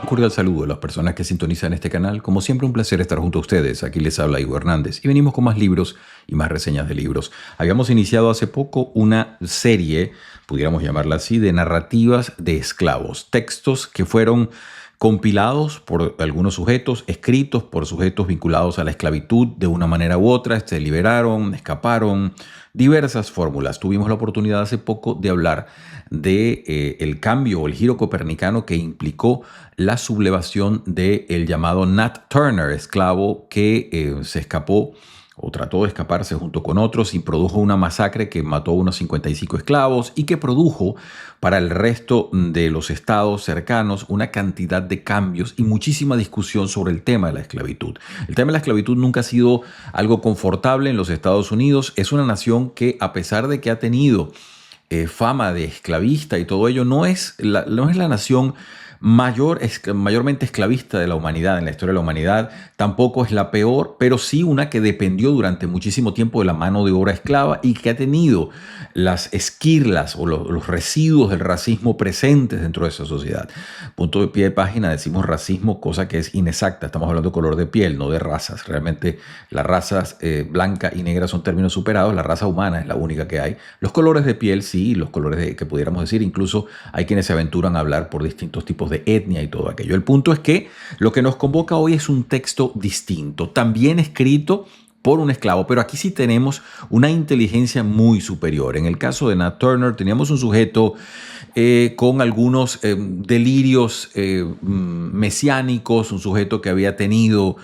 cordial saludo a las personas que sintonizan este canal. Como siempre, un placer estar junto a ustedes. Aquí les habla Ivo Hernández y venimos con más libros y más reseñas de libros. Habíamos iniciado hace poco una serie, pudiéramos llamarla así, de narrativas de esclavos. Textos que fueron compilados por algunos sujetos, escritos por sujetos vinculados a la esclavitud de una manera u otra, se liberaron, escaparon, diversas fórmulas. Tuvimos la oportunidad hace poco de hablar de el cambio o el giro copernicano que implicó la sublevación del llamado Nat Turner, esclavo que se escapó o trató de escaparse junto con otros y produjo una masacre que mató a unos 55 esclavos y que produjo para el resto de los estados cercanos una cantidad de cambios y muchísima discusión sobre el tema de la esclavitud. El tema de la esclavitud nunca ha sido algo confortable en los Estados Unidos. Es una nación que, a pesar de que ha tenido fama de esclavista y todo ello, no es la nación mayormente esclavista de la humanidad, en la historia de la humanidad. Tampoco es la peor, pero sí una que dependió durante muchísimo tiempo de la mano de obra esclava y que ha tenido las esquirlas o los residuos del racismo presentes dentro de esa sociedad. Punto de pie de página, decimos racismo, cosa que es inexacta. Estamos hablando de color de piel, no de razas. Realmente las razas blanca y negra son términos superados. La raza humana es la única que hay. Los colores de piel sí, los colores que pudiéramos decir. Incluso hay quienes se aventuran a hablar por distintos tipos de etnia y todo aquello. El punto es que lo que nos convoca hoy es un texto distinto, también escrito por un esclavo, pero aquí sí tenemos una inteligencia muy superior. En el caso de Nat Turner teníamos un sujeto con algunos delirios mesiánicos, un sujeto que había tenido,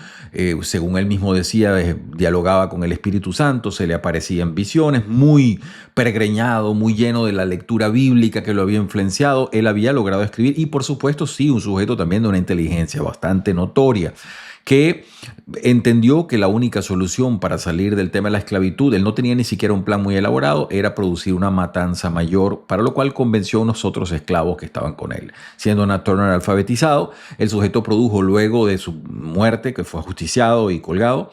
según él mismo decía, dialogaba con el Espíritu Santo, se le aparecían visiones, muy pergreñado, muy lleno de la lectura bíblica que lo había influenciado. Él había logrado escribir y, por supuesto, sí, un sujeto también de una inteligencia bastante notoria, que entendió que la única solución para salir del tema de la esclavitud, él no tenía ni siquiera un plan muy elaborado, era producir una matanza mayor, para lo cual convenció a unos otros esclavos que estaban con él. Siendo Nat Turner alfabetizado, el sujeto produjo, luego de su muerte, que fue ajusticiado y colgado,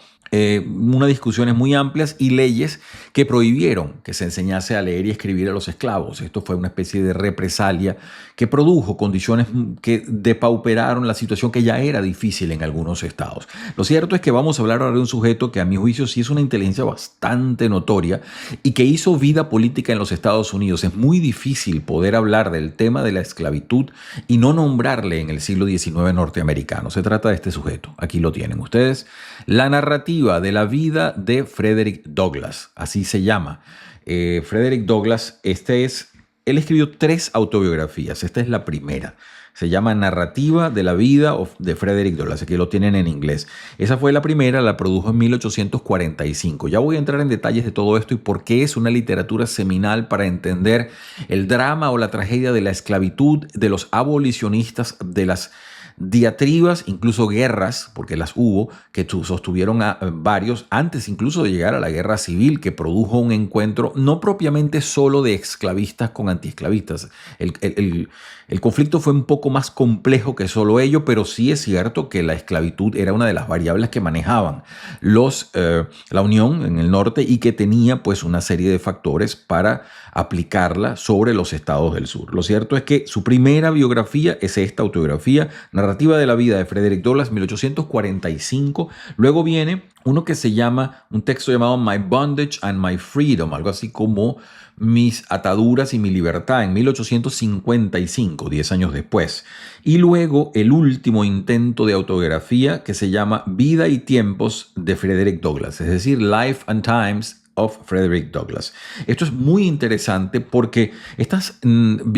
unas discusiones muy amplias y leyes que prohibieron que se enseñase a leer y escribir a los esclavos. Esto fue una especie de represalia que produjo condiciones que depauperaron la situación, que ya era difícil en algunos estados. Lo cierto es que vamos a hablar ahora de un sujeto que, a mi juicio, sí es una inteligencia bastante notoria y que hizo vida política en los Estados Unidos. Es muy difícil poder hablar del tema de la esclavitud y no nombrarle en el siglo XIX norteamericano. Se trata de este sujeto. Aquí lo tienen ustedes. La narrativa de la vida de Frederick Douglass, así se llama. Frederick Douglass, él escribió 3 autobiografías. Esta es la primera. Se llama Narrativa de la vida de Frederick Douglass. Aquí lo tienen en inglés. Esa fue la primera, la produjo en 1845. Ya voy a entrar en detalles de todo esto y por qué es una literatura seminal para entender el drama o la tragedia de la esclavitud, de los abolicionistas, de las diatribas, incluso guerras, porque las hubo, que sostuvieron a varios, antes incluso de llegar a la guerra civil, que produjo un encuentro no propiamente solo de esclavistas con antiesclavistas. El conflicto fue un poco más complejo que solo ello, pero sí es cierto que la esclavitud era una de las variables que manejaban la Unión en el norte y que tenía pues una serie de factores para aplicarla sobre los estados del sur. Lo cierto es que su primera biografía es esta autobiografía, Narrativa de la vida de Frederick Douglass, 1845. Luego viene uno que se llama, un texto llamado My Bondage and My Freedom, algo así como Mis ataduras y mi libertad, en 1855, 10 años después. Y luego el último intento de autobiografía, que se llama Vida y tiempos de Frederick Douglass, es decir, Life and Times of Frederick Douglass. Esto es muy interesante porque estas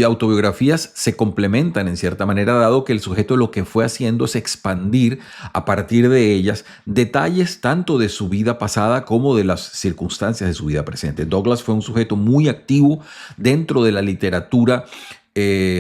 autobiografías se complementan en cierta manera, dado que el sujeto lo que fue haciendo es expandir a partir de ellas detalles tanto de su vida pasada como de las circunstancias de su vida presente. Douglass fue un sujeto muy activo dentro de la literatura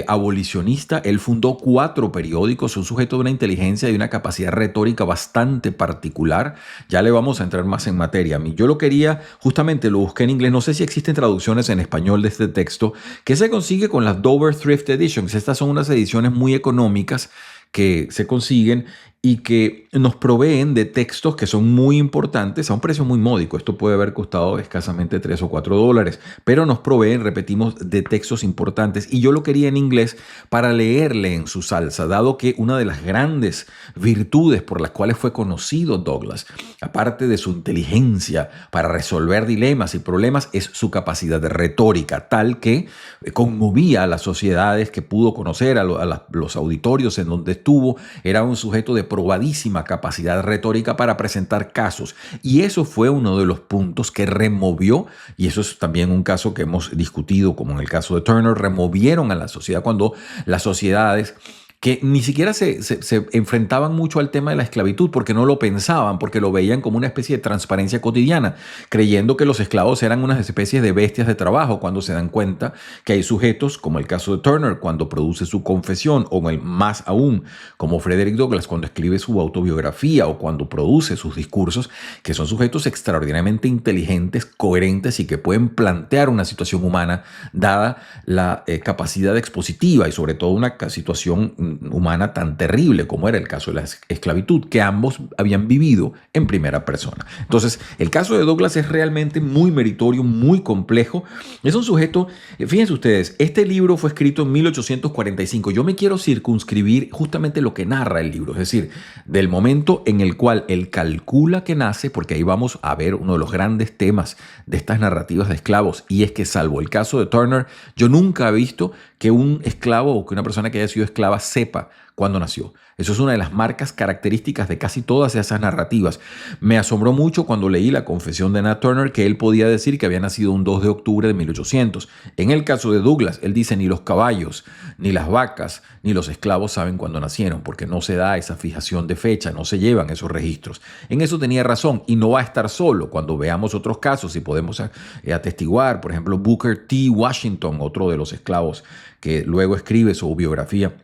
abolicionista. Él fundó 4 periódicos, un sujeto de una inteligencia y una capacidad retórica bastante particular. Ya le vamos a entrar más en materia. Yo lo quería, justamente lo busqué en inglés, no sé si existen traducciones en español de este texto, que se consigue con las Dover Thrift Editions. Estas son unas ediciones muy económicas que se consiguen y que nos proveen de textos que son muy importantes a un precio muy módico. Esto puede haber costado escasamente $3 o $4, pero nos proveen, repetimos, de textos importantes. Y yo lo quería en inglés para leerle en su salsa, dado que una de las grandes virtudes por las cuales fue conocido Douglas, aparte de su inteligencia para resolver dilemas y problemas, es su capacidad de retórica, tal que conmovía a las sociedades que pudo conocer, a los auditorios en donde estuvo. Era un sujeto de probadísima capacidad retórica para presentar casos. Y eso fue uno de los puntos que removió, y eso es también un caso que hemos discutido, como en el caso de Turner, removieron a la sociedad cuando las sociedades que ni siquiera se enfrentaban mucho al tema de la esclavitud porque no lo pensaban, porque lo veían como una especie de transparencia cotidiana, creyendo que los esclavos eran unas especies de bestias de trabajo, cuando se dan cuenta que hay sujetos, como el caso de Turner, cuando produce su confesión, o más aún, como Frederick Douglass, cuando escribe su autobiografía o cuando produce sus discursos, que son sujetos extraordinariamente inteligentes, coherentes y que pueden plantear una situación humana, dada la capacidad expositiva y sobre todo una situación humana tan terrible como era el caso de la esclavitud, que ambos habían vivido en primera persona. Entonces, el caso de Douglass es realmente muy meritorio, muy complejo. Es un sujeto, fíjense ustedes, este libro fue escrito en 1845. Yo me quiero circunscribir justamente lo que narra el libro, es decir, del momento en el cual él calcula que nace, porque ahí vamos a ver uno de los grandes temas de estas narrativas de esclavos, y es que salvo el caso de Turner, yo nunca he visto que un esclavo o que una persona que haya sido esclava sepa cuándo nació. Eso es una de las marcas características de casi todas esas narrativas. Me asombró mucho cuando leí la confesión de Nat Turner que él podía decir que había nacido un 2 de octubre de 1800. En el caso de Douglass, él dice ni los caballos, ni las vacas, ni los esclavos saben cuándo nacieron, porque no se da esa fijación de fecha, no se llevan esos registros. En eso tenía razón y no va a estar solo. Cuando veamos otros casos y podemos atestiguar, por ejemplo, Booker T. Washington, otro de los esclavos que luego escribe su autobiografía,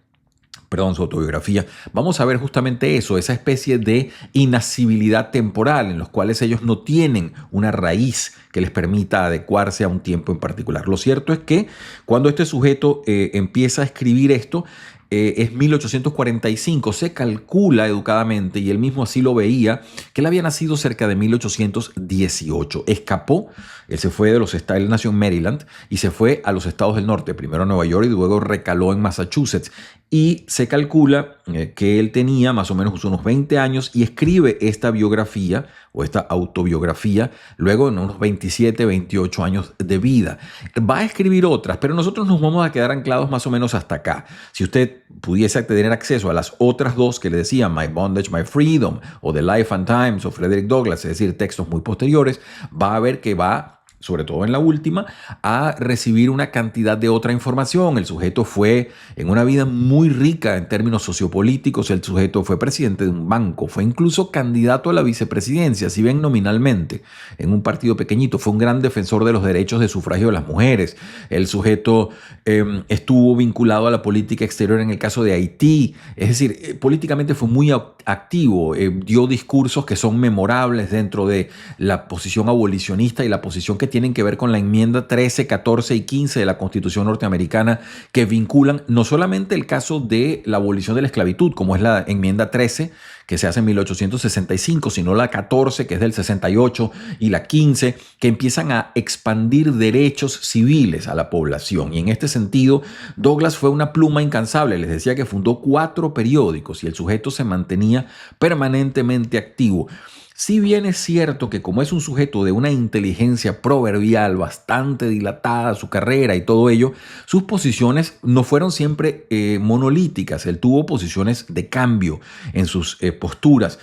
vamos a ver justamente eso, esa especie de inasibilidad temporal en los cuales ellos no tienen una raíz que les permita adecuarse a un tiempo en particular. Lo cierto es que cuando este sujeto empieza a escribir esto, es 1845, se calcula educadamente, y él mismo así lo veía, que él había nacido cerca de 1818. Escapó, él se fue él nació en Maryland y se fue a los estados del norte, primero a Nueva York y luego recaló en Massachusetts. Y se calcula que él tenía más o menos unos 20 años y escribe esta biografía o esta autobiografía luego en unos 27, 28 años de vida. Va a escribir otras, pero nosotros nos vamos a quedar anclados más o menos hasta acá. Si usted pudiese tener acceso a las otras dos que le decía, My Bondage, My Freedom, o The Life and Times, o Frederick Douglass, es decir, textos muy posteriores, va a ver que va, sobre todo en la última, a recibir una cantidad de otra información. El sujeto fue en una vida muy rica en términos sociopolíticos. El sujeto fue presidente de un banco, fue incluso candidato a la vicepresidencia, si bien nominalmente, en un partido pequeñito. Fue un gran defensor de los derechos de sufragio de las mujeres. El sujeto estuvo vinculado a la política exterior en el caso de Haití. Es decir, políticamente fue muy activo. Dio discursos que son memorables dentro de la posición abolicionista y la posición que tienen que ver con la enmienda 13, 14 y 15 de la Constitución norteamericana, que vinculan no solamente el caso de la abolición de la esclavitud, como es la enmienda 13, que se hace en 1865, sino la 14, que es del 68, y la 15, que empiezan a expandir derechos civiles a la población. Y en este sentido, Douglass fue una pluma incansable. Les decía que fundó 4 periódicos y el sujeto se mantenía permanentemente activo. Si bien es cierto que como es un sujeto de una inteligencia proverbial bastante dilatada, su carrera y todo ello, sus posiciones no fueron siempre monolíticas. Él tuvo posiciones de cambio en sus posturas.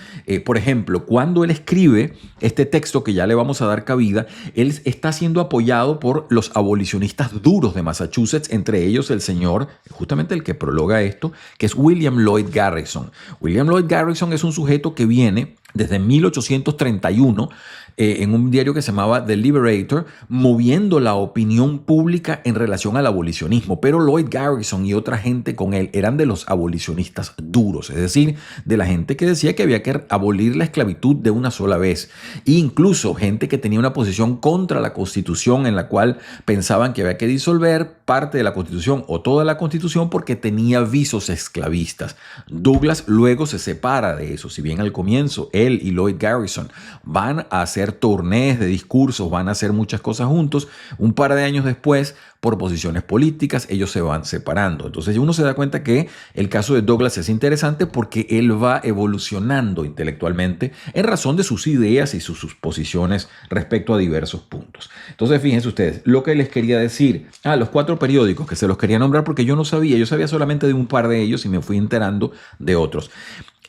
Por ejemplo, cuando él escribe este texto que ya le vamos a dar cabida, él está siendo apoyado por los abolicionistas duros de Massachusetts, entre ellos el señor, justamente el que prologa esto, que es William Lloyd Garrison. William Lloyd Garrison es un sujeto que viene desde 1831 en un diario que se llamaba The Liberator, moviendo la opinión pública en relación al abolicionismo. Pero Lloyd Garrison y otra gente con él eran de los abolicionistas duros, es decir, de la gente que decía que había que abolir la esclavitud de una sola vez. E incluso gente que tenía una posición contra la Constitución, en la cual pensaban que había que disolver parte de la Constitución o toda la Constitución porque tenía visos esclavistas. Douglas luego se separa de eso. Si bien al comienzo él y Lloyd Garrison van a hacer tournees de discursos, van a hacer muchas cosas juntos, un par de años después, por posiciones políticas, ellos se van separando. Entonces uno se da cuenta que el caso de Douglas es interesante porque él va evolucionando intelectualmente en razón de sus ideas y sus posiciones respecto a diversos puntos. Entonces fíjense ustedes, lo que les quería decir, los 4 periódicos que se los quería nombrar porque yo no sabía, yo sabía solamente de un par de ellos y me fui enterando de otros.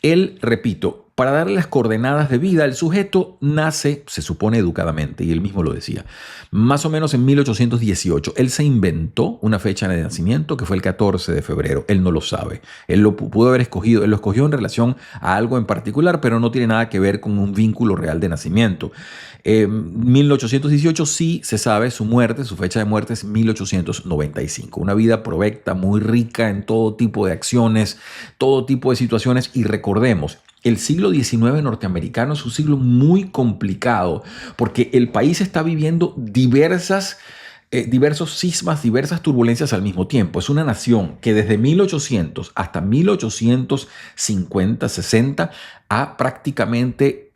Él, repito, para darle las coordenadas de vida, el sujeto nace, se supone educadamente, y él mismo lo decía, más o menos en 1818. Él se inventó una fecha de nacimiento que fue el 14 de febrero. Él no lo sabe. Él lo pudo haber escogido, él lo escogió en relación a algo en particular, pero no tiene nada que ver con un vínculo real de nacimiento. 1818 sí se sabe su muerte, su fecha de muerte es 1895. Una vida provecta, muy rica en todo tipo de acciones, todo tipo de situaciones, y recordemos, el siglo XIX norteamericano es un siglo muy complicado porque el país está viviendo diversos sismas, diversas turbulencias al mismo tiempo. Es una nación que desde 1800 hasta 1850, 60 ha prácticamente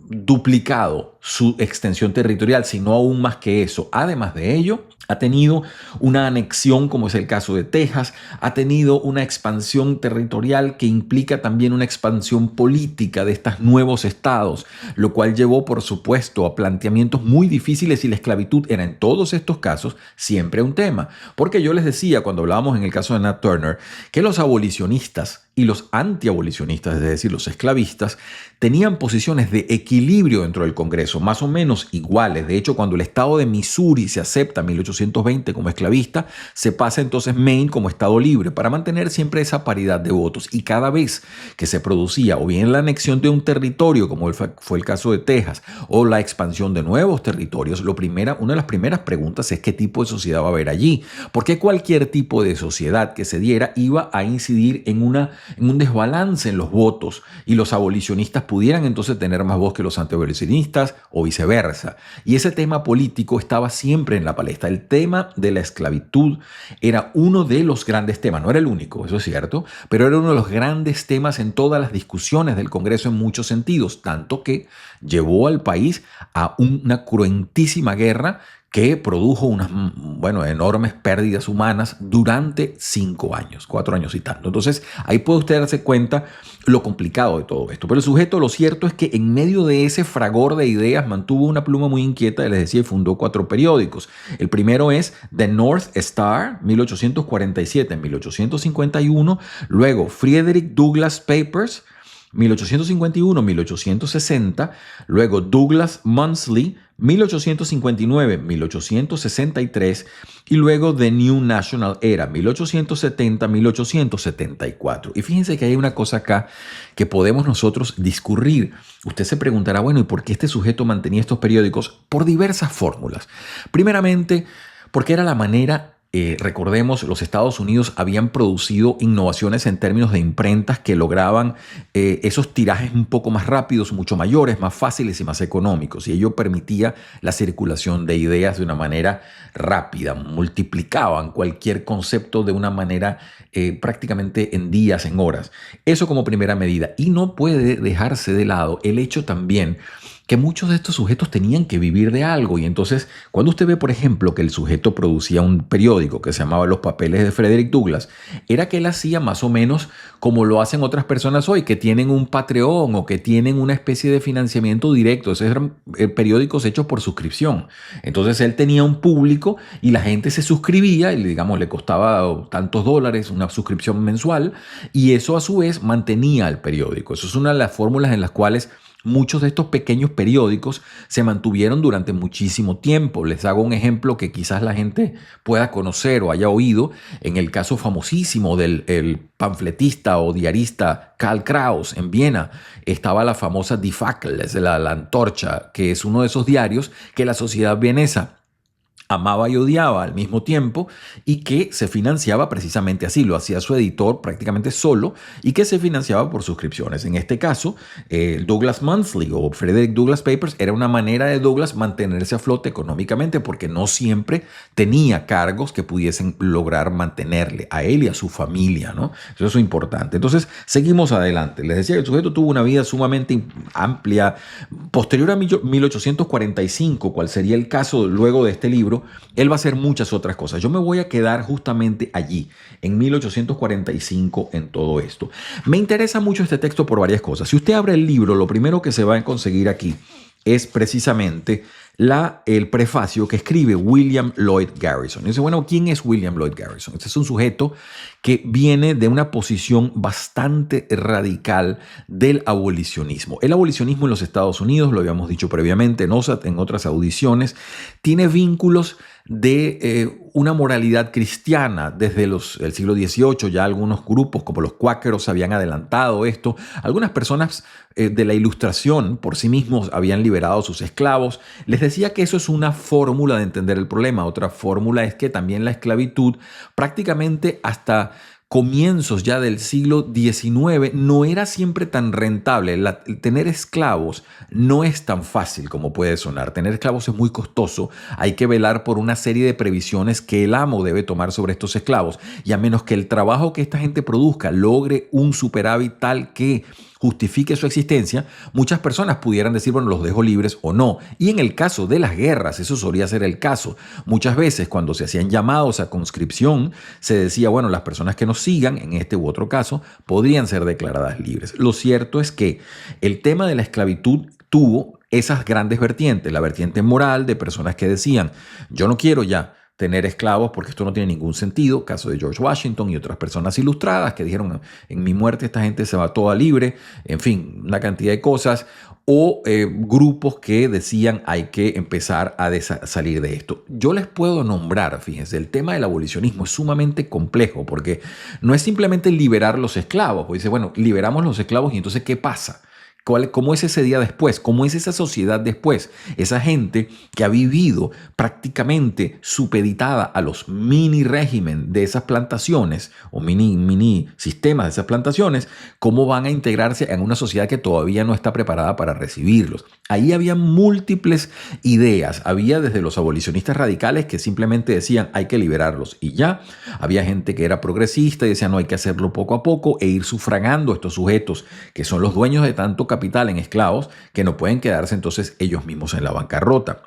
duplicado su extensión territorial, si no aún más que eso. Además de ello, ha tenido una anexión, como es el caso de Texas, ha tenido una expansión territorial que implica también una expansión política de estos nuevos estados, lo cual llevó, por supuesto, a planteamientos muy difíciles, y la esclavitud era en todos estos casos siempre un tema. Porque yo les decía, cuando hablábamos en el caso de Nat Turner, que los abolicionistas y los antiabolicionistas, es decir, los esclavistas, tenían posiciones de equilibrio dentro del Congreso, más o menos iguales. De hecho, cuando el estado de Missouri se acepta en 1820 como esclavista, se pasa entonces Maine como estado libre para mantener siempre esa paridad de votos. Y cada vez que se producía o bien la anexión de un territorio, como fue el caso de Texas, o la expansión de nuevos territorios, una de las primeras preguntas es qué tipo de sociedad va a haber allí. Porque cualquier tipo de sociedad que se diera iba a incidir en un desbalance en los votos, y los abolicionistas pudieran entonces tener más voz que los antiabolicionistas o viceversa. Y ese tema político estaba siempre en la palestra. El tema de la esclavitud era uno de los grandes temas, no era el único, eso es cierto, pero era uno de los grandes temas en todas las discusiones del Congreso en muchos sentidos, tanto que llevó al país a una cruentísima guerra que produjo unas enormes pérdidas humanas durante 5 años, 4 años y tanto. Entonces, ahí puede usted darse cuenta lo complicado de todo esto. Pero el sujeto, lo cierto es que en medio de ese fragor de ideas mantuvo una pluma muy inquieta, les decía, y fundó 4 periódicos. El primero es The North Star, 1847-1851. Luego, Frederick Douglass Papers, 1851-1860, luego Douglass Monthly, 1859-1863, y luego The New National Era, 1870-1874. Y fíjense que hay una cosa acá que podemos nosotros discurrir. Usted se preguntará, bueno, ¿y por qué este sujeto mantenía estos periódicos? Por diversas fórmulas. Primeramente, porque era la manera. Recordemos, los Estados Unidos habían producido innovaciones en términos de imprentas que lograban esos tirajes un poco más rápidos, mucho mayores, más fáciles y más económicos. Y ello permitía la circulación de ideas de una manera rápida, multiplicaban cualquier concepto de una manera prácticamente en días, en horas. Eso como primera medida. Y no puede dejarse de lado el hecho también que muchos de estos sujetos tenían que vivir de algo. Y entonces, cuando usted ve, por ejemplo, que el sujeto producía un periódico que se llamaba Los Papeles de Frederick Douglass, era que él hacía más o menos como lo hacen otras personas hoy, que tienen un Patreon o que tienen una especie de financiamiento directo. Esos eran periódicos hechos por suscripción. Entonces, él tenía un público y la gente se suscribía y, digamos, le costaba tantos dólares una suscripción mensual, y eso a su vez mantenía el periódico. Eso es una de las fórmulas en las cuales muchos de estos pequeños periódicos se mantuvieron durante muchísimo tiempo. Les hago un ejemplo que quizás la gente pueda conocer o haya oído. En el caso famosísimo del el panfletista o diarista Karl Kraus en Viena, estaba la famosa Die Fackel, la antorcha, que es uno de esos diarios que la sociedad vienesa amaba y odiaba al mismo tiempo y que se financiaba precisamente así, lo hacía su editor prácticamente solo y que se financiaba por suscripciones. En este caso, Douglas Monthly o Frederick Douglass Papers era una manera de Douglas mantenerse a flote económicamente porque no siempre tenía cargos que pudiesen lograr mantenerle a él y a su familia, ¿no? Eso es importante. Entonces, seguimos adelante. Les decía que el sujeto tuvo una vida sumamente amplia. Posterior a 1845, cual sería el caso luego de este libro, él va a hacer muchas otras cosas. Yo me voy a quedar justamente allí, en 1845, en todo esto. Me interesa mucho este texto por varias cosas. Si usted abre el libro, lo primero que se va a conseguir aquí es precisamente el prefacio que escribe William Lloyd Garrison. Y dice, bueno, ¿quién es William Lloyd Garrison? Este es un sujeto que viene de una posición bastante radical del abolicionismo. El abolicionismo en los Estados Unidos, lo habíamos dicho previamente en OSAT, en otras audiciones, tiene vínculos de una moralidad cristiana desde el siglo XVIII. Ya algunos grupos como los cuáqueros habían adelantado esto. Algunas personas de la Ilustración por sí mismos habían liberado a sus esclavos. Les decía que eso es una fórmula de entender el problema. Otra fórmula es que también la esclavitud prácticamente hasta comienzos ya del siglo XIX no era siempre tan rentable. Tener esclavos no es tan fácil como puede sonar. Tener esclavos es muy costoso. Hay que velar por una serie de previsiones que el amo debe tomar sobre estos esclavos. Y a menos que el trabajo que esta gente produzca logre un superávit tal que justifique su existencia, muchas personas pudieran decir, bueno, los dejo libres o no. Y en el caso de las guerras, eso solía ser el caso. Muchas veces cuando se hacían llamados a conscripción, se decía, bueno, las personas que nos sigan, en este u otro caso, podrían ser declaradas libres. Lo cierto es que el tema de la esclavitud tuvo esas grandes vertientes, la vertiente moral de personas que decían, yo no quiero ya tener esclavos porque esto no tiene ningún sentido. Caso de George Washington y otras personas ilustradas que dijeron, en mi muerte esta gente se va toda libre, en fin, una cantidad de cosas. O grupos que decían hay que empezar a salir de esto. Yo les puedo nombrar, fíjense, el tema del abolicionismo es sumamente complejo porque no es simplemente liberar los esclavos. Pues dice, bueno, liberamos los esclavos y entonces ¿qué pasa? ¿Cómo es ese día después? ¿Cómo es esa sociedad después? Esa gente que ha vivido prácticamente supeditada a los mini régimen de esas plantaciones o mini sistemas de esas plantaciones, ¿cómo van a integrarse en una sociedad que todavía no está preparada para recibirlos? Ahí había múltiples ideas. Había desde los abolicionistas radicales que simplemente decían hay que liberarlos y ya. Había gente que era progresista y decía no, hay que hacerlo poco a poco e ir sufragando a estos sujetos que son los dueños de tanto capital en esclavos que no pueden quedarse entonces ellos mismos en la bancarrota.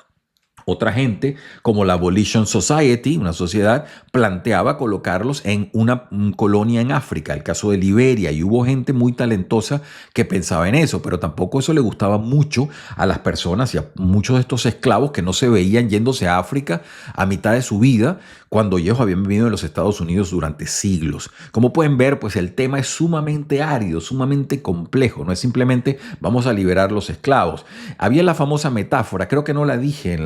Otra gente, como la Abolition Society, una sociedad, planteaba colocarlos en una colonia en África, el caso de Liberia, y hubo gente muy talentosa que pensaba en eso, pero tampoco eso le gustaba mucho a las personas y a muchos de estos esclavos que no se veían yéndose a África a mitad de su vida, cuando ellos habían vivido en los Estados Unidos durante siglos. Como pueden ver, pues el tema es sumamente árido, sumamente complejo, no es simplemente vamos a liberar los esclavos. Había la famosa metáfora, creo que no la dije en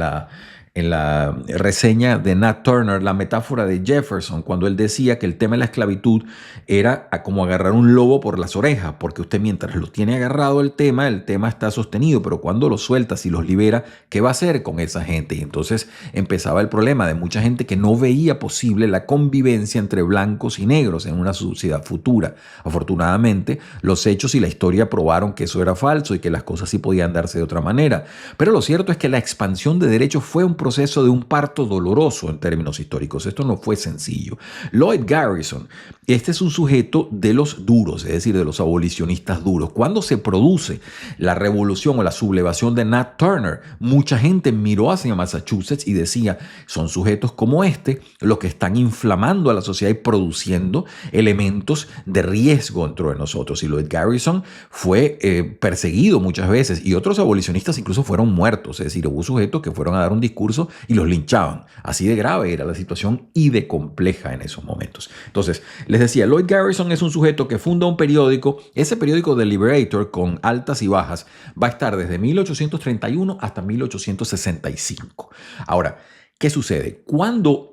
la reseña de Nat Turner, la metáfora de Jefferson, cuando él decía que el tema de la esclavitud era como agarrar un lobo por las orejas, porque usted mientras lo tiene agarrado el tema está sostenido, pero cuando lo sueltas y los libera, ¿qué va a hacer con esa gente? Y entonces empezaba el problema de mucha gente que no veía posible la convivencia entre blancos y negros en una sociedad futura. Afortunadamente, los hechos y la historia probaron que eso era falso y que las cosas sí podían darse de otra manera. Pero lo cierto es que la expansión de derechos fue un proceso de un parto doloroso en términos históricos. Esto no fue sencillo. Lloyd Garrison, este es un sujeto de los duros, es decir, de los abolicionistas duros. Cuando se produce la revolución o la sublevación de Nat Turner, mucha gente miró hacia Massachusetts y decía, son sujetos como este los que están inflamando a la sociedad y produciendo elementos de riesgo dentro de nosotros. Y Lloyd Garrison fue perseguido muchas veces y otros abolicionistas incluso fueron muertos. Es decir, hubo sujetos que fueron a dar un discurso discurso y los linchaban. Así de grave era la situación y de compleja en esos momentos. Entonces, les decía, Lloyd Garrison es un sujeto que funda un periódico. Ese periódico The Liberator, con altas y bajas, va a estar desde 1831 hasta 1865. Ahora, ¿qué sucede? Cuando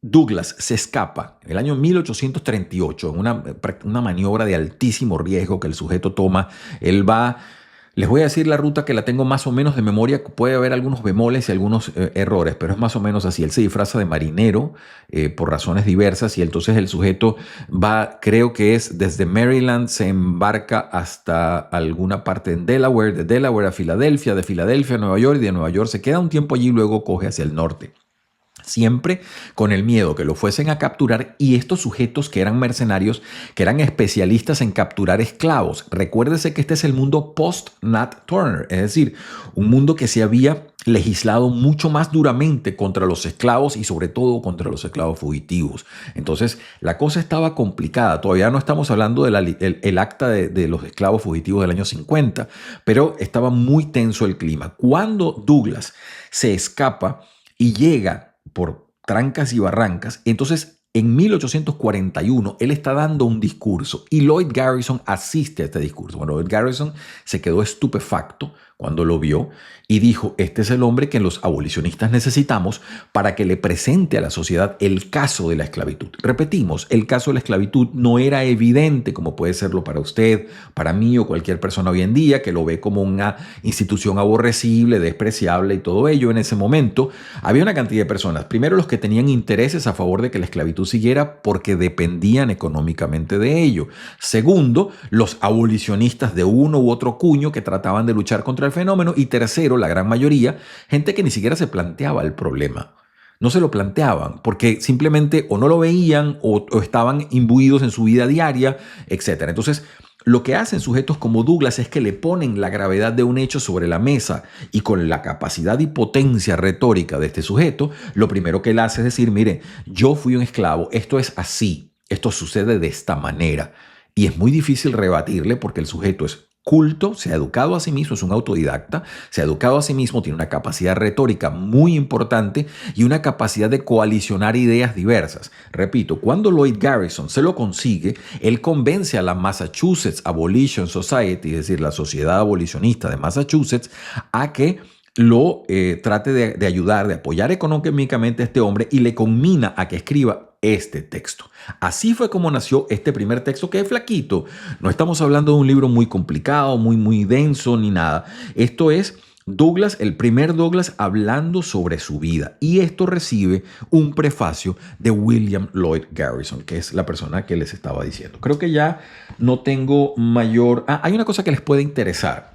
Douglas se escapa en el año 1838 en una maniobra de altísimo riesgo que el sujeto toma, él va. Les voy a decir la ruta que la tengo más o menos de memoria. Puede haber algunos bemoles y algunos errores, pero es más o menos así. Él se disfraza de marinero por razones diversas y entonces el sujeto va, creo que es desde Maryland, se embarca hasta alguna parte en Delaware, de Delaware a Filadelfia, de Filadelfia a Nueva York y de Nueva York se queda un tiempo allí y luego coge hacia el norte. Siempre con el miedo que lo fuesen a capturar y estos sujetos que eran mercenarios, que eran especialistas en capturar esclavos. Recuérdese que este es el mundo post-Nat Turner, es decir, un mundo que se había legislado mucho más duramente contra los esclavos y sobre todo contra los esclavos fugitivos. Entonces la cosa estaba complicada. Todavía no estamos hablando del acta de los esclavos fugitivos del año 50, pero estaba muy tenso el clima. Cuando Douglas se escapa y llega por trancas y barrancas, entonces en 1841 él está dando un discurso y Lloyd Garrison asiste a este discurso. Bueno, Lloyd Garrison se quedó estupefacto cuando lo vio y dijo, este es el hombre que los abolicionistas necesitamos para que le presente a la sociedad el caso de la esclavitud. Repetimos, el caso de la esclavitud no era evidente como puede serlo para usted, para mí o cualquier persona hoy en día que lo ve como una institución aborrecible, despreciable y todo ello. En ese momento había una cantidad de personas, primero los que tenían intereses a favor de que la esclavitud siguiera porque dependían económicamente de ello. Segundo, los abolicionistas de uno u otro cuño que trataban de luchar contra el fenómeno. Y tercero, la gran mayoría, gente que ni siquiera se planteaba el problema. No se lo planteaban porque simplemente o no lo veían o estaban imbuidos en su vida diaria, etc. Entonces, lo que hacen sujetos como Douglas es que le ponen la gravedad de un hecho sobre la mesa y con la capacidad y potencia retórica de este sujeto, lo primero que él hace es decir, mire, yo fui un esclavo, esto es así, esto sucede de esta manera. Y es muy difícil rebatirle porque el sujeto es culto, se ha educado a sí mismo, es un autodidacta, se ha educado a sí mismo, tiene una capacidad retórica muy importante y una capacidad de coalicionar ideas diversas. Repito, cuando Lloyd Garrison se lo consigue, él convence a la Massachusetts Abolition Society, es decir, la Sociedad Abolicionista de Massachusetts, a que lo trate de ayudar, de apoyar económicamente a este hombre y le conmina a que escriba este texto. Así fue como nació este primer texto que es flaquito. No estamos hablando de un libro muy complicado, muy denso ni nada. Esto es Douglas, el primer Douglas hablando sobre su vida. Y esto recibe un prefacio de William Lloyd Garrison, que es la persona que les estaba diciendo. Creo que ya no tengo mayor... hay una cosa que les puede interesar,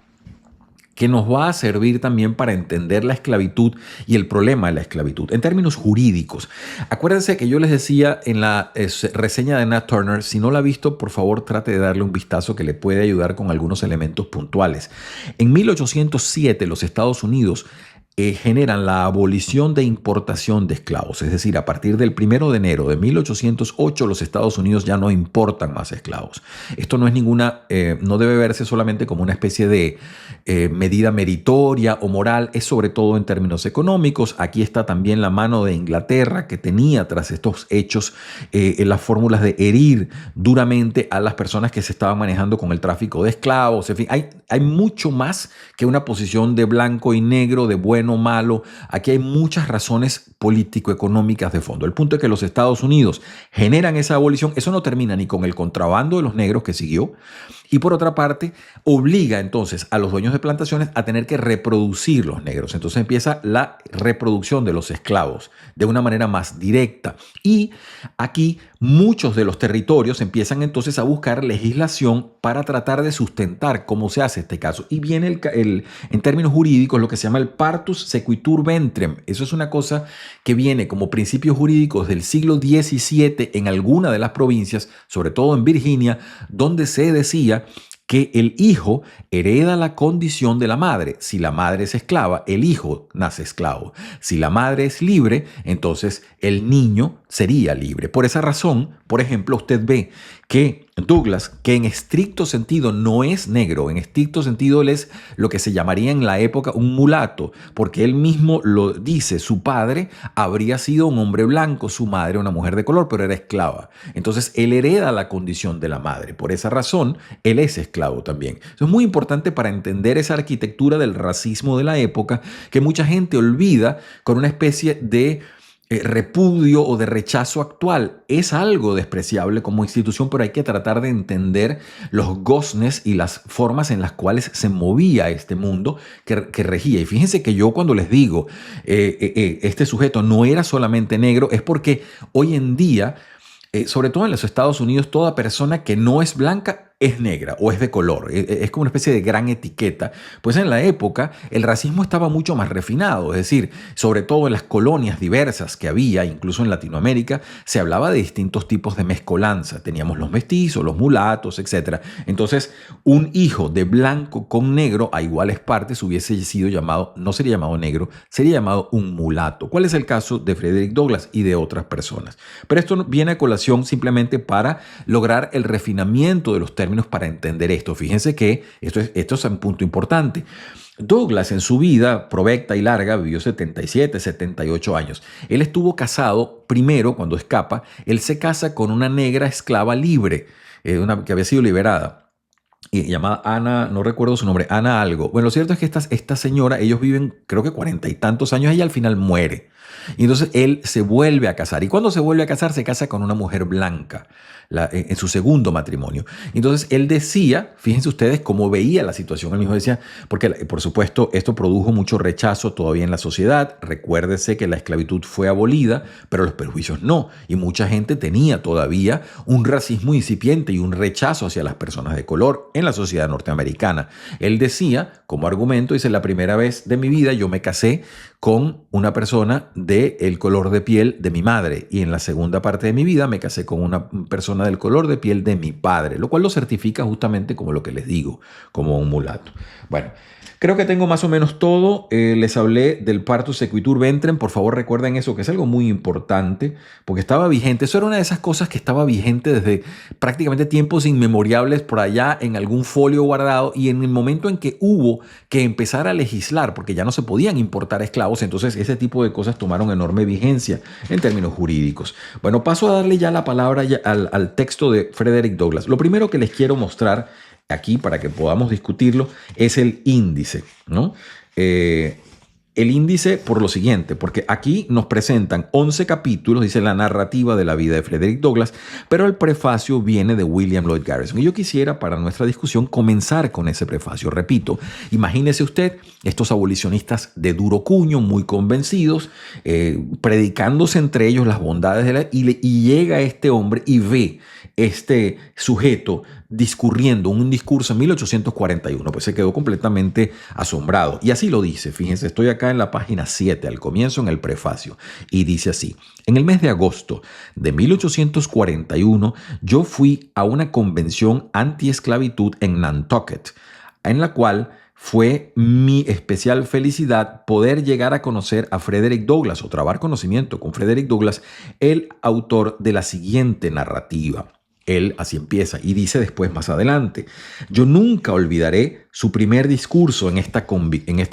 que nos va a servir también para entender la esclavitud y el problema de la esclavitud en términos jurídicos. Acuérdense que yo les decía en la reseña de Nat Turner, si no la ha visto, por favor trate de darle un vistazo que le puede ayudar con algunos elementos puntuales. En 1807 los Estados Unidos generan la abolición de importación de esclavos. Es decir, a partir del 1 de enero de 1808 los Estados Unidos ya no importan más esclavos. Esto no es no debe verse solamente como una especie de medida meritoria o moral, es sobre todo en términos económicos. Aquí está también la mano de Inglaterra que tenía tras estos hechos las fórmulas de herir duramente a las personas que se estaban manejando con el tráfico de esclavos. En fin, hay mucho más que una posición de blanco y negro, de bueno o malo. Aquí hay muchas razones político-económicas de fondo. El punto es que los Estados Unidos generan esa abolición. Eso no termina ni con el contrabando de los negros que siguió. Y por otra parte, obliga entonces a los dueños de plantaciones a tener que reproducir los negros. Entonces empieza la reproducción de los esclavos de una manera más directa. Y aquí muchos de los territorios empiezan entonces a buscar legislación para tratar de sustentar cómo se hace este caso. Y viene en términos jurídicos lo que se llama el partus sequitur ventrem. Eso es una cosa que viene como principios jurídicos del siglo XVII en alguna de las provincias, sobre todo en Virginia, donde se decía que el hijo hereda la condición de la madre. Si la madre es esclava, el hijo nace esclavo. Si la madre es libre, entonces el niño sería libre. Por esa razón, por ejemplo, usted ve que Douglas, que en estricto sentido no es negro, en estricto sentido él es lo que se llamaría en la época un mulato, porque él mismo lo dice, su padre habría sido un hombre blanco, su madre una mujer de color, pero era esclava. Entonces él hereda la condición de la madre. Por esa razón, él es esclavo también. Eso es muy importante para entender esa arquitectura del racismo de la época que mucha gente olvida con una especie de repudio o de rechazo actual. Es algo despreciable como institución, pero hay que tratar de entender los goznes y las formas en las cuales se movía este mundo que regía. Y fíjense que yo cuando les digo este sujeto no era solamente negro, es porque hoy en día, sobre todo en los Estados Unidos, toda persona que no es blanca es negra o es de color. Es como una especie de gran etiqueta. Pues en la época el racismo estaba mucho más refinado, es decir, sobre todo en las colonias diversas que había, incluso en Latinoamérica, se hablaba de distintos tipos de mezcolanza. Teníamos los mestizos, los mulatos, etc. Entonces, un hijo de blanco con negro a iguales partes hubiese sido llamado, no sería llamado negro, sería llamado un mulato. ¿Cuál es el caso de Frederick Douglass y de otras personas? Pero esto viene a colación simplemente para lograr el refinamiento de los términos para entender esto. Fíjense que esto es un punto importante. Douglass en su vida provecta y larga vivió 77, 78 años. Él estuvo casado primero, cuando escapa, él se casa con una negra esclava libre, que había sido liberada, llamada Ana, no recuerdo su nombre, Ana algo. Bueno, lo cierto es que esta señora, ellos viven creo que 40 y tantos años, ella al final muere. Y entonces él se vuelve a casar. Y cuando se vuelve a casar, se casa con una mujer blanca en su segundo matrimonio. Entonces él decía, fíjense ustedes cómo veía la situación. Él mismo decía, porque por supuesto esto produjo mucho rechazo todavía en la sociedad. Recuérdese que la esclavitud fue abolida, pero los perjuicios no. Y mucha gente tenía todavía un racismo incipiente y un rechazo hacia las personas de color en la sociedad norteamericana. Él decía, como argumento, dice, la primera vez de mi vida yo me casé con una persona del color de piel de mi madre y en la segunda parte de mi vida me casé con una persona del color de piel de mi padre, lo cual lo certifica justamente como lo que les digo, como un mulato. Bueno, creo que tengo más o menos todo. Les hablé del partus sequitur ventrem. Por favor, recuerden eso, que es algo muy importante, porque estaba vigente. Eso era una de esas cosas que estaba vigente desde prácticamente tiempos inmemoriales por allá en algún folio guardado, y en el momento en que hubo que empezar a legislar, porque ya no se podían importar esclavos, entonces ese tipo de cosas tomaron enorme vigencia en términos jurídicos. Bueno, paso a darle ya la palabra al texto de Frederick Douglass. Lo primero que les quiero mostrar aquí para que podamos discutirlo es el índice, ¿no? El índice por lo siguiente, porque aquí nos presentan 11 capítulos, dice la narrativa de la vida de Frederick Douglass, pero el prefacio viene de William Lloyd Garrison. Y yo quisiera para nuestra discusión comenzar con ese prefacio. Repito, imagínese usted estos abolicionistas de duro cuño, muy convencidos, predicándose entre ellos las bondades de y llega este hombre y ve este sujeto discurriendo un discurso en 1841, pues se quedó completamente asombrado. Y así lo dice, fíjense, estoy acá en la página 7, al comienzo en el prefacio, y dice así: en el mes de agosto de 1841, yo fui a una convención anti-esclavitud en Nantucket, en la cual fue mi especial felicidad poder llegar a conocer a Frederick Douglass o trabar conocimiento con Frederick Douglass, el autor de la siguiente narrativa. Él así empieza y dice después más adelante: yo nunca olvidaré su primer discurso en esta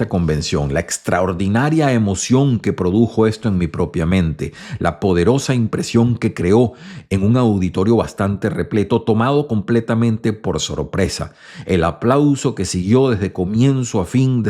convención, la extraordinaria emoción que produjo esto en mi propia mente, la poderosa impresión que creó en un auditorio bastante repleto, tomado completamente por sorpresa, el aplauso que siguió desde comienzo a fin,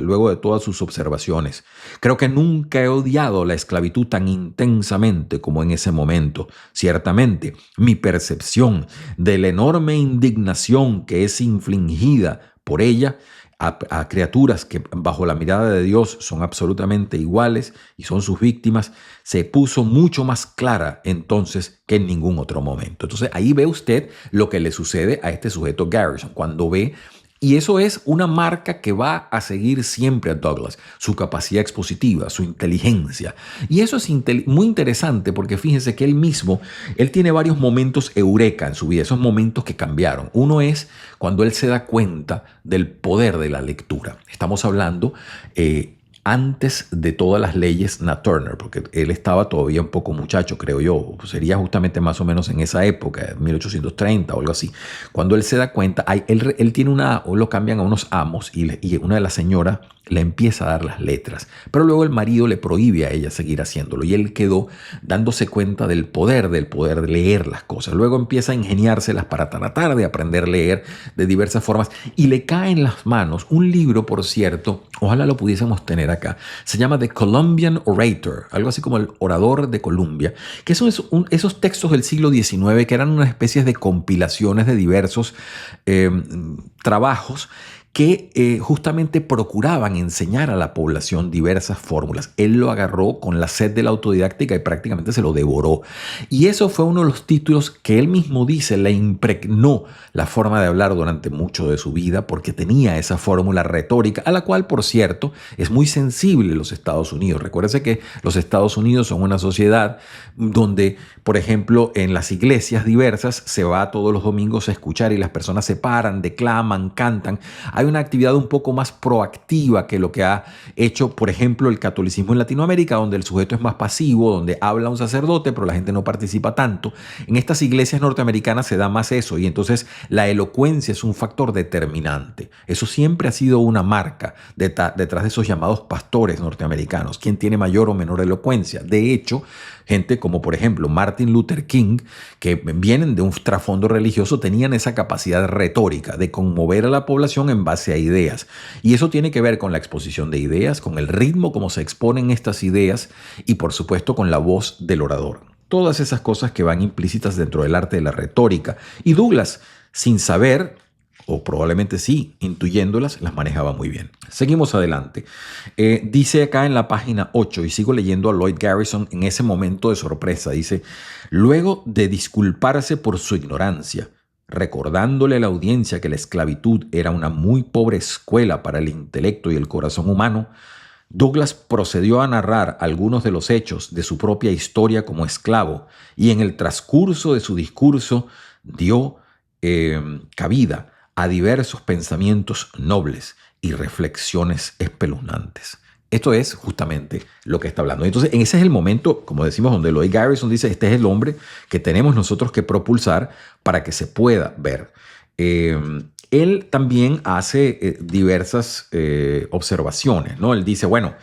luego de todas sus observaciones. Creo que nunca he odiado la esclavitud tan intensamente como en ese momento. Ciertamente, mi percepción de la enorme indignación que es infligida por ella a criaturas que bajo la mirada de Dios son absolutamente iguales y son sus víctimas, se puso mucho más clara entonces que en ningún otro momento. Entonces ahí ve usted lo que le sucede a este sujeto Garrison cuando ve. Y eso es una marca que va a seguir siempre a Douglass, su capacidad expositiva, su inteligencia. Y eso es muy interesante porque fíjense que él tiene varios momentos eureka en su vida, esos momentos que cambiaron. Uno es cuando él se da cuenta del poder de la lectura. Estamos hablando antes de todas las leyes Nat Turner, porque él estaba todavía un poco muchacho, creo yo, sería justamente más o menos en esa época, 1830 o algo así, cuando él se da cuenta, él tiene o lo cambian a unos amos y una de las señoras le empieza a dar las letras, pero luego el marido le prohíbe a ella seguir haciéndolo y él quedó dándose cuenta del poder de leer las cosas. Luego empieza a ingeniárselas para tratar de aprender a leer de diversas formas y le cae en las manos un libro, por cierto, ojalá lo pudiésemos tener acá, se llama The Columbian Orator, algo así como el orador de Columbia, que son esos textos del siglo XIX que eran unas especies de compilaciones de diversos trabajos que justamente procuraban enseñar a la población diversas fórmulas. Él lo agarró con la sed de la autodidáctica y prácticamente se lo devoró. Y eso fue uno de los títulos que él mismo dice le impregnó la forma de hablar durante mucho de su vida porque tenía esa fórmula retórica a la cual, por cierto, es muy sensible los Estados Unidos. Recuérdese que los Estados Unidos son una sociedad donde, por ejemplo, en las iglesias diversas se va todos los domingos a escuchar y las personas se paran, declaman, cantan. Hay una actividad un poco más proactiva que lo que ha hecho, por ejemplo, el catolicismo en Latinoamérica, donde el sujeto es más pasivo, donde habla un sacerdote, pero la gente no participa tanto. En estas iglesias norteamericanas se da más eso y entonces la elocuencia es un factor determinante. Eso siempre ha sido una marca detrás de esos llamados pastores norteamericanos, quién tiene mayor o menor elocuencia. De hecho, gente como por ejemplo Martin Luther King, que vienen de un trasfondo religioso, tenían esa capacidad retórica de conmover a la población en base a ideas. Y eso tiene que ver con la exposición de ideas, con el ritmo como se exponen estas ideas y por supuesto con la voz del orador. Todas esas cosas que van implícitas dentro del arte de la retórica. Y Douglas, sin saber, o probablemente sí, intuyéndolas, las manejaba muy bien. Seguimos adelante. Dice acá en la página 8, y sigo leyendo a Lloyd Garrison en ese momento de sorpresa, dice, luego de disculparse por su ignorancia, recordándole a la audiencia que la esclavitud era una muy pobre escuela para el intelecto y el corazón humano, Douglas procedió a narrar algunos de los hechos de su propia historia como esclavo y en el transcurso de su discurso dio cabida a diversos pensamientos nobles y reflexiones espeluznantes. Esto es justamente lo que está hablando. Entonces, ese es el momento, como decimos, donde Lloyd Garrison dice, este es el hombre que tenemos nosotros que propulsar para que se pueda ver. Él también hace diversas observaciones, ¿no? Él dice, bueno,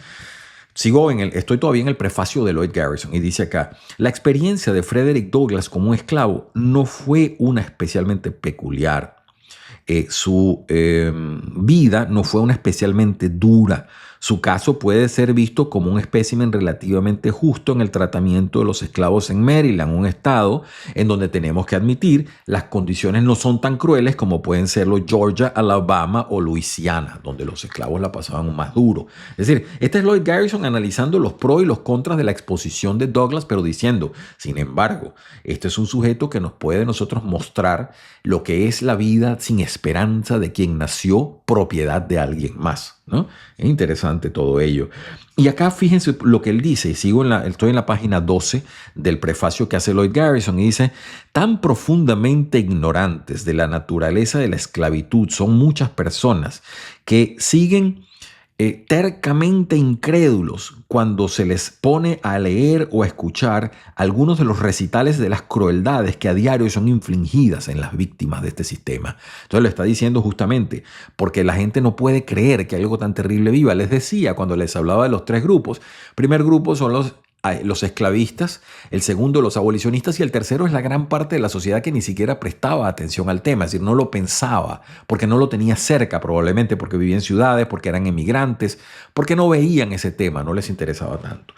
estoy todavía en el prefacio de Lloyd Garrison y dice acá, la experiencia de Frederick Douglass como esclavo no fue una especialmente peculiar. Su vida no fue una especialmente dura. Su caso puede ser visto como un espécimen relativamente justo en el tratamiento de los esclavos en Maryland, un estado en donde tenemos que admitir las condiciones no son tan crueles como pueden serlo Georgia, Alabama o Luisiana, donde los esclavos la pasaban más duro. Es decir, este es Lloyd Garrison analizando los pros y los contras de la exposición de Douglass, pero diciendo, sin embargo, este es un sujeto que nos puede nosotros mostrar lo que es la vida sin esperanza de quien nació propiedad de alguien más, ¿no? Es interesante todo ello. Y acá fíjense lo que él dice, y estoy en la página 12 del prefacio que hace Lloyd Garrison, y dice, tan profundamente ignorantes de la naturaleza de la esclavitud son muchas personas que siguen tercamente incrédulos cuando se les pone a leer o a escuchar algunos de los recitales de las crueldades que a diario son infligidas en las víctimas de este sistema. Entonces lo está diciendo justamente porque la gente no puede creer que algo tan terrible viva. Les decía cuando les hablaba de los tres grupos. Primer grupo son los esclavistas, el segundo los abolicionistas y el tercero es la gran parte de la sociedad que ni siquiera prestaba atención al tema, es decir, no lo pensaba, porque no lo tenía cerca probablemente, porque vivía en ciudades, porque eran emigrantes, porque no veían ese tema, no les interesaba tanto.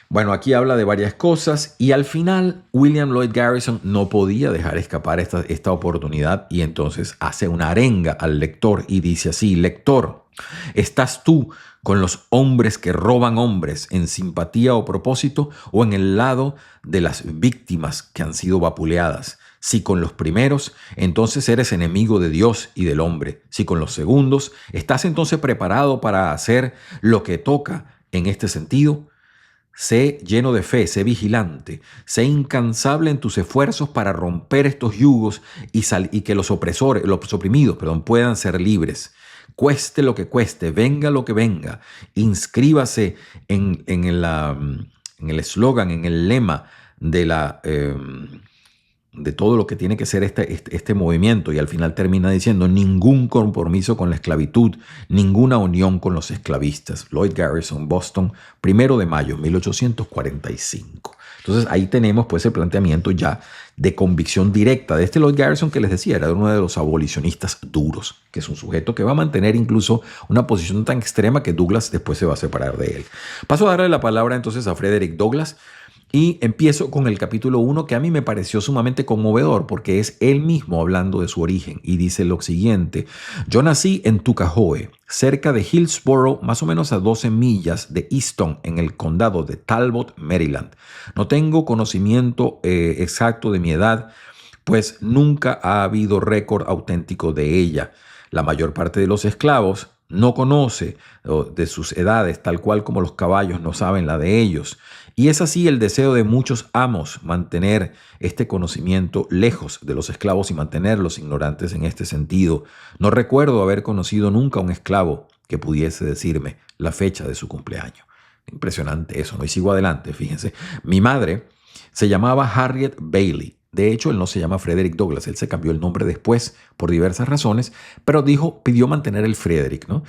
Bueno, aquí habla de varias cosas y al final William Lloyd Garrison no podía dejar escapar esta oportunidad y entonces hace una arenga al lector y dice así, lector, ¿estás tú con los hombres que roban hombres en simpatía o propósito o en el lado de las víctimas que han sido vapuleadas? Si con los primeros, entonces eres enemigo de Dios y del hombre. Si con los segundos, ¿estás entonces preparado para hacer lo que toca en este sentido? Sé lleno de fe, sé vigilante, sé incansable en tus esfuerzos para romper estos yugos y que los oprimidos, puedan ser libres. cueste lo que cueste, venga lo que venga, inscríbase en el eslogan, en el lema de de todo lo que tiene que ser este movimiento, y al final termina diciendo ningún compromiso con la esclavitud, ninguna unión con los esclavistas. Lloyd Garrison, Boston, 1 de mayo de 1845. Entonces ahí tenemos pues el planteamiento ya de convicción directa de este Lloyd Garrison que les decía, era uno de los abolicionistas duros, que es un sujeto que va a mantener incluso una posición tan extrema que Douglas después se va a separar de él. Paso a darle la palabra entonces a Frederick Douglass. Y empiezo con el capítulo 1, que a mí me pareció sumamente conmovedor porque es él mismo hablando de su origen, y dice lo siguiente: yo nací en Tuckahoe, cerca de Hillsborough, más o menos a 12 millas de Easton, en el condado de Talbot, Maryland. No tengo conocimiento exacto de mi edad, pues nunca ha habido récord auténtico de ella. La mayor parte de los esclavos no conoce de sus edades, tal cual como los caballos no saben la de ellos. Y es así el deseo de muchos amos, mantener este conocimiento lejos de los esclavos y mantenerlos ignorantes en este sentido. No recuerdo haber conocido nunca a un esclavo que pudiese decirme la fecha de su cumpleaños. Impresionante eso, ¿no? Y sigo adelante, fíjense. Mi madre se llamaba Harriet Bailey. De hecho, él no se llama Frederick Douglass, él se cambió el nombre después por diversas razones, pero pidió mantener el Frederick, ¿no?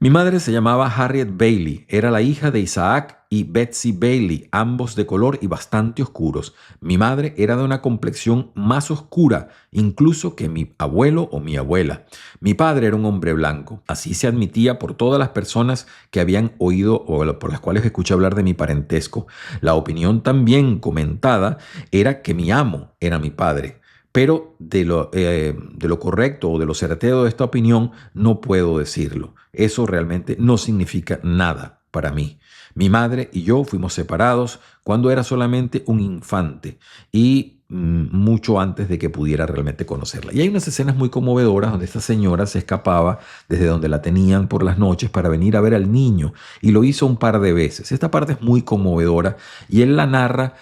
Mi madre se llamaba Harriet Bailey, era la hija de Isaac y Betsy Bailey, ambos de color y bastante oscuros. Mi madre era de una complexión más oscura incluso que mi abuelo o mi abuela. Mi padre era un hombre blanco, así se admitía por todas las personas que habían oído o por las cuales escuché hablar de mi parentesco. La opinión también comentada era que mi amo era mi padre. Pero de lo correcto o de lo certero de esta opinión no puedo decirlo. Eso realmente no significa nada para mí. Mi madre y yo fuimos separados cuando era solamente un infante y mucho antes de que pudiera realmente conocerla. Y hay unas escenas muy conmovedoras donde esta señora se escapaba desde donde la tenían por las noches para venir a ver al niño, y lo hizo un par de veces. Esta parte es muy conmovedora y él la narra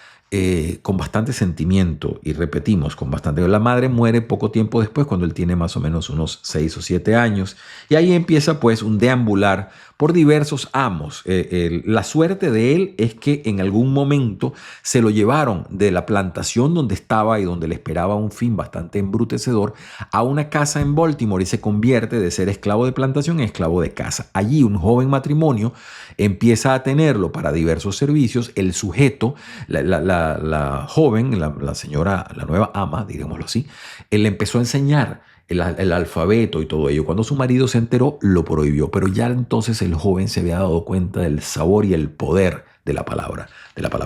con bastante sentimiento, y repetimos, con bastante. La madre muere poco tiempo después, cuando él tiene más o menos unos 6 o 7 años, y ahí empieza pues un deambular por diversos amos. La suerte de él es que en algún momento se lo llevaron de la plantación donde estaba y donde le esperaba un fin bastante embrutecedor a una casa en Baltimore, y se convierte de ser esclavo de plantación en esclavo de casa. Allí un joven matrimonio empieza a tenerlo para diversos servicios. El sujeto, la joven, la señora, la nueva ama, digámoslo así, él le empezó a enseñar el alfabeto y todo ello. Cuando su marido se enteró, lo prohibió, pero ya entonces el joven se había dado cuenta del sabor y el poder de la palabra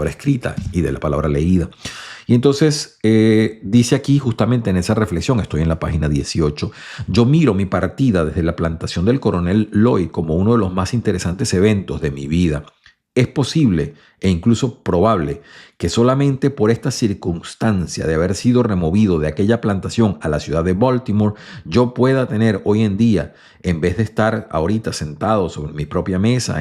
escrita y de la palabra leída. Y entonces dice aquí, justamente en esa reflexión, estoy en la página 18, yo miro mi partida desde la plantación del coronel Lloyd como uno de los más interesantes eventos de mi vida. Es posible e incluso probable que solamente por esta circunstancia de haber sido removido de aquella plantación a la ciudad de Baltimore, yo pueda tener hoy en día, en vez de estar ahorita sentado sobre mi propia mesa,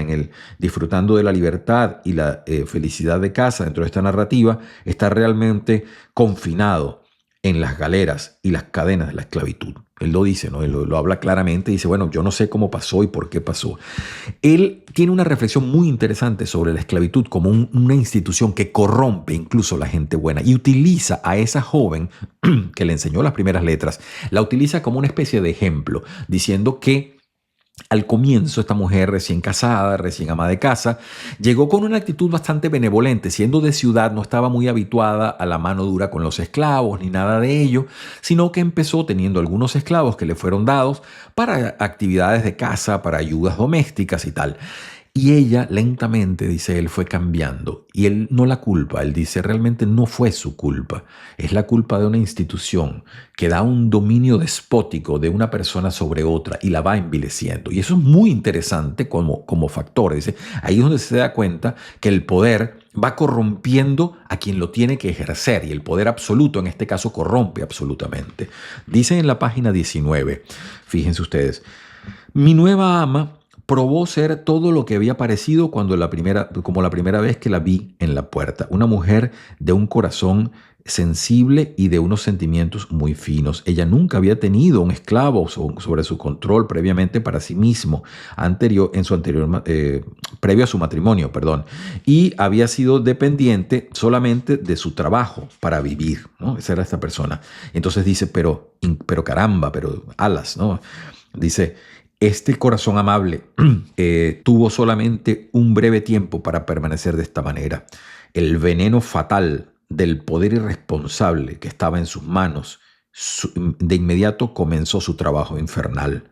disfrutando de la libertad y la felicidad de casa dentro de esta narrativa, estar realmente confinado en las galeras y las cadenas de la esclavitud. Él lo dice, ¿no? Él lo habla claramente, dice, bueno, yo no sé cómo pasó y por qué pasó. Él tiene una reflexión muy interesante sobre la esclavitud como una institución que corrompe incluso a la gente buena, y utiliza a esa joven que le enseñó las primeras letras, la utiliza como una especie de ejemplo, diciendo que al comienzo, esta mujer recién casada, recién ama de casa, llegó con una actitud bastante benevolente. Siendo de ciudad, no estaba muy habituada a la mano dura con los esclavos ni nada de ello, sino que empezó teniendo algunos esclavos que le fueron dados para actividades de casa, para ayudas domésticas y tal. Y ella lentamente, dice él, fue cambiando. Y él no la culpa. Él dice, realmente no fue su culpa. Es la culpa de una institución que da un dominio despótico de una persona sobre otra y la va envileciendo. Y eso es muy interesante como factor. Dice, ahí es donde se da cuenta que el poder va corrompiendo a quien lo tiene que ejercer. Y el poder absoluto, en este caso, corrompe absolutamente. Dice en la página 19, fíjense ustedes, mi nueva ama probó ser todo lo que había parecido como la primera vez que la vi en la puerta. Una mujer de un corazón sensible y de unos sentimientos muy finos. Ella nunca había tenido un esclavo sobre su control previamente para sí mismo, previo a su matrimonio, perdón, y había sido dependiente solamente de su trabajo para vivir, ¿no? Esa era esta persona. Entonces dice, pero caramba, pero alas, ¿no? Dice, este corazón amable tuvo solamente un breve tiempo para permanecer de esta manera. El veneno fatal del poder irresponsable que estaba en sus manos, de inmediato comenzó su trabajo infernal.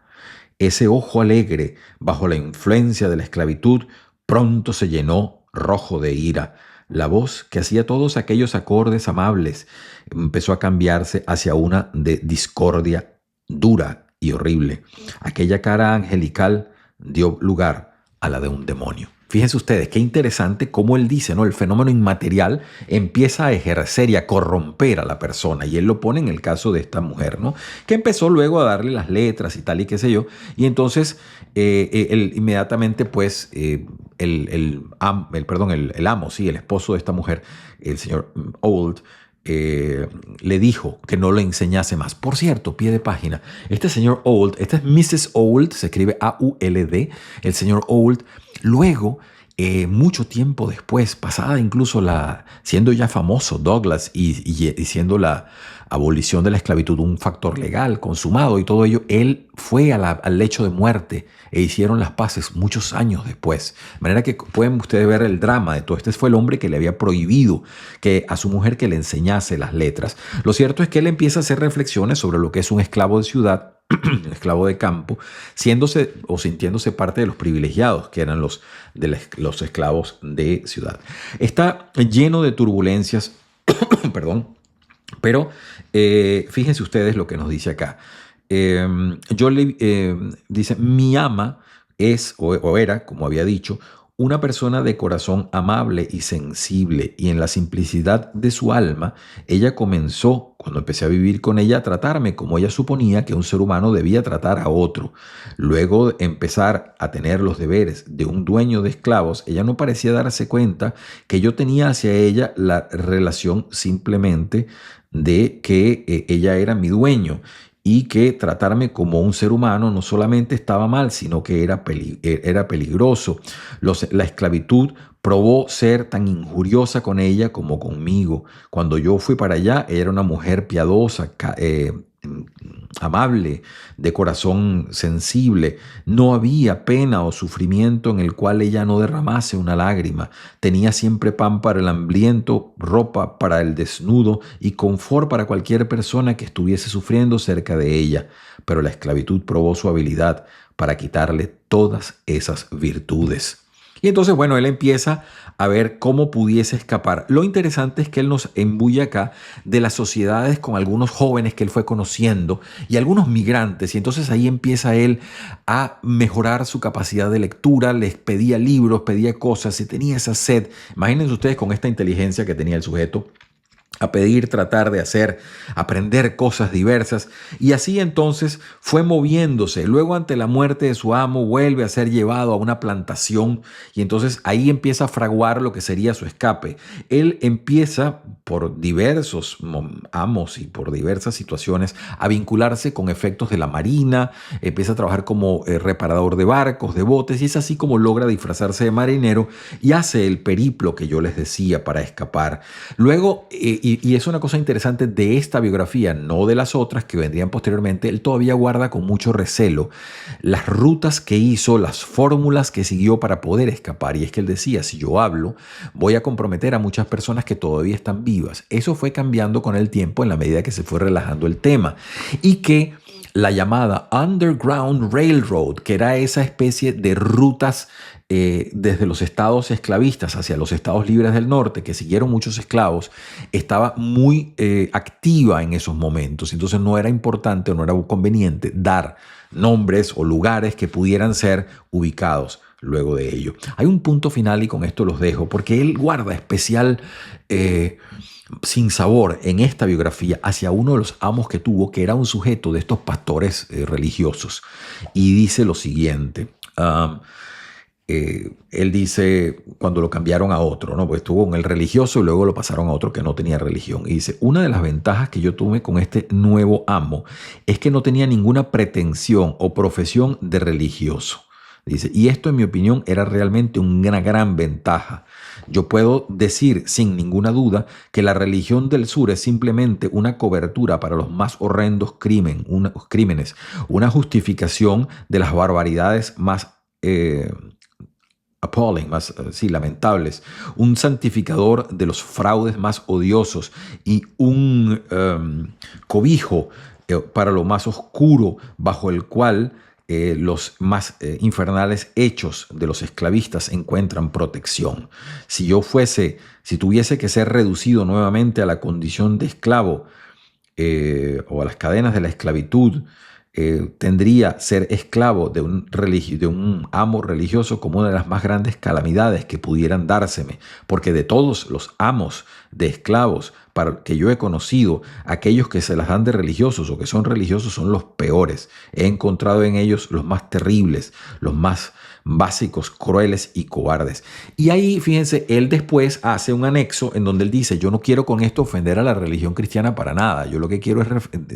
Ese ojo alegre, bajo la influencia de la esclavitud, pronto se llenó rojo de ira. La voz que hacía todos aquellos acordes amables empezó a cambiarse hacia una de discordia dura y horrible. Aquella cara angelical dio lugar a la de un demonio. Fíjense ustedes, qué interesante cómo él dice, ¿no? El fenómeno inmaterial empieza a ejercer y a corromper a la persona. Y él lo pone en el caso de esta mujer, ¿no? Que empezó luego a darle las letras y tal y qué sé yo. Y entonces él inmediatamente, pues, el amo, sí, el esposo de esta mujer, el señor Old, le dijo que no le enseñase más. Por cierto, pie de página, este señor Old, esta es Mrs. Old, se escribe A-U-L-D, el señor Old, luego, mucho tiempo después, pasada incluso siendo ya famoso Douglas y siendo la abolición de la esclavitud un factor legal consumado y todo ello, él fue al lecho de muerte e hicieron las paces muchos años después. De manera que pueden ustedes ver el drama de todo. Este fue el hombre que le había prohibido a su mujer que le enseñase las letras. Lo cierto es que él empieza a hacer reflexiones sobre lo que es un esclavo de ciudad, un esclavo de campo, siéndose o sintiéndose parte de los privilegiados que eran los esclavos de ciudad. Está lleno de turbulencias, perdón, pero fíjense ustedes lo que nos dice acá. Dice, mi ama es o era, como había dicho, una persona de corazón amable y sensible, y en la simplicidad de su alma, ella comenzó, cuando empecé a vivir con ella, a tratarme como ella suponía que un ser humano debía tratar a otro. Luego de empezar a tener los deberes de un dueño de esclavos, ella no parecía darse cuenta que yo tenía hacia ella la relación simplemente de que ella era mi dueño y que tratarme como un ser humano no solamente estaba mal, sino que era peligroso. La esclavitud probó ser tan injuriosa con ella como conmigo. Cuando yo fui para allá, ella era una mujer piadosa, amable, de corazón sensible. No había pena o sufrimiento en el cual ella no derramase una lágrima. Tenía siempre pan para el hambriento, ropa para el desnudo y confort para cualquier persona que estuviese sufriendo cerca de ella. Pero la esclavitud probó su habilidad para quitarle todas esas virtudes. Y entonces, bueno, él empieza a ver cómo pudiese escapar. Lo interesante es que él nos embulle acá de las sociedades con algunos jóvenes que él fue conociendo y algunos migrantes. Y entonces ahí empieza él a mejorar su capacidad de lectura. Les pedía libros, pedía cosas y tenía esa sed. Imagínense ustedes con esta inteligencia que tenía el sujeto, a pedir, tratar de hacer, aprender cosas diversas, y así entonces fue moviéndose. Luego, ante la muerte de su amo, vuelve a ser llevado a una plantación y entonces ahí empieza a fraguar lo que sería su escape. Él empieza, por diversos amos y por diversas situaciones, a vincularse con efectos de la marina, empieza a trabajar como reparador de barcos, de botes, y es así como logra disfrazarse de marinero y hace el periplo que yo les decía para escapar. Luego, y es una cosa interesante de esta biografía, no de las otras que vendrían posteriormente, él todavía guarda con mucho recelo las rutas que hizo, las fórmulas que siguió para poder escapar. Y es que él decía, si yo hablo, voy a comprometer a muchas personas que todavía están vivas. Eso fue cambiando con el tiempo en la medida que se fue relajando el tema. Y que la llamada Underground Railroad, que era esa especie de rutas desde los estados esclavistas hacia los estados libres del norte, que siguieron muchos esclavos, estaba muy activa en esos momentos. Entonces no era importante o no era conveniente dar nombres o lugares que pudieran ser ubicados luego de ello. Hay un punto final y con esto los dejo, porque él guarda especial sinsabor en esta biografía hacia uno de los amos que tuvo, que era un sujeto de estos pastores religiosos. Y dice lo siguiente: Um, Él dice, cuando lo cambiaron a otro, ¿no? Pues estuvo con el religioso y luego lo pasaron a otro que no tenía religión. Y dice, una de las ventajas que yo tuve con este nuevo amo es que no tenía ninguna pretensión o profesión de religioso. Dice, y esto en mi opinión era realmente una gran ventaja. Yo puedo decir sin ninguna duda que la religión del sur es simplemente una cobertura para los más horrendos crímenes, una justificación de las barbaridades más appalling, más sí, lamentables, un santificador de los fraudes más odiosos y un cobijo para lo más oscuro bajo el cual los más infernales hechos de los esclavistas encuentran protección. Si tuviese que ser reducido nuevamente a la condición de esclavo o a las cadenas de la esclavitud, tendría ser esclavo de un amo religioso como una de las más grandes calamidades que pudieran dárseme, porque de todos los amos de esclavos que yo he conocido, aquellos que se las dan de religiosos o que son religiosos son los peores. He encontrado en ellos los más terribles, los más básicos, crueles y cobardes. Y ahí, fíjense, él después hace un anexo en donde él dice, yo no quiero con esto ofender a la religión cristiana para nada, yo lo que quiero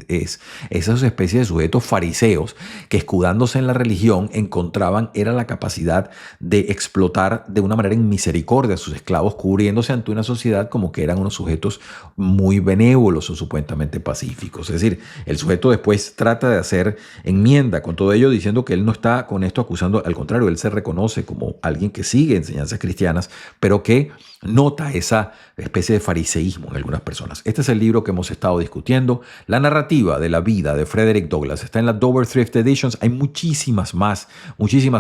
es esas especies de sujetos fariseos que, escudándose en la religión, encontraban era la capacidad de explotar de una manera en misericordia a sus esclavos, cubriéndose ante una sociedad como que eran unos sujetos muy benévolos o supuestamente pacíficos. Es decir, el sujeto después trata de hacer enmienda con todo ello, diciendo que él no está con esto acusando, al contrario, él se reconoce como alguien que sigue enseñanzas cristianas, pero que nota esa especie de fariseísmo en algunas personas. Este es el libro que hemos estado discutiendo. La narrativa de la vida de Frederick Douglass está en la Dover Thrift Editions. Hay muchísimas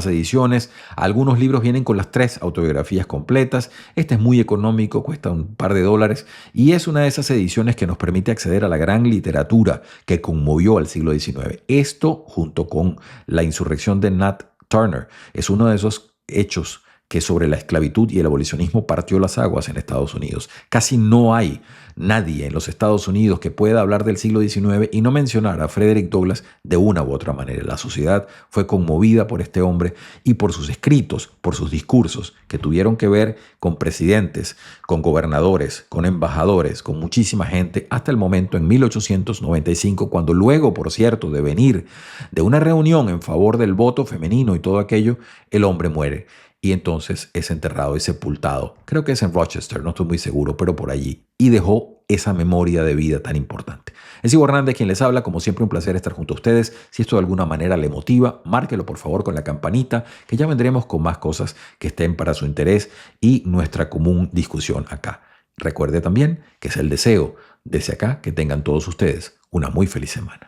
ediciones. Algunos libros vienen con las 3 autobiografías completas. Este es muy económico, cuesta un par de dólares y es una de esas ediciones que nos permite acceder a la gran literatura que conmovió al siglo XIX. Esto, junto con la insurrección de Nat Turner, es uno de esos hechos que sobre la esclavitud y el abolicionismo partió las aguas en Estados Unidos. Casi no hay nadie en los Estados Unidos que pueda hablar del siglo XIX y no mencionar a Frederick Douglass de una u otra manera. La sociedad fue conmovida por este hombre y por sus escritos, por sus discursos, que tuvieron que ver con presidentes, con gobernadores, con embajadores, con muchísima gente, hasta el momento en 1895, cuando luego, por cierto, de venir de una reunión en favor del voto femenino y todo aquello, el hombre muere. Y entonces es enterrado y sepultado. Creo que es en Rochester, no estoy muy seguro, pero por allí. Y dejó esa memoria de vida tan importante. Es Ivo Hernández quien les habla. Como siempre, un placer estar junto a ustedes. Si esto de alguna manera le motiva, márquelo por favor con la campanita, que ya vendremos con más cosas que estén para su interés y nuestra común discusión acá. Recuerde también que es el deseo desde acá que tengan todos ustedes una muy feliz semana.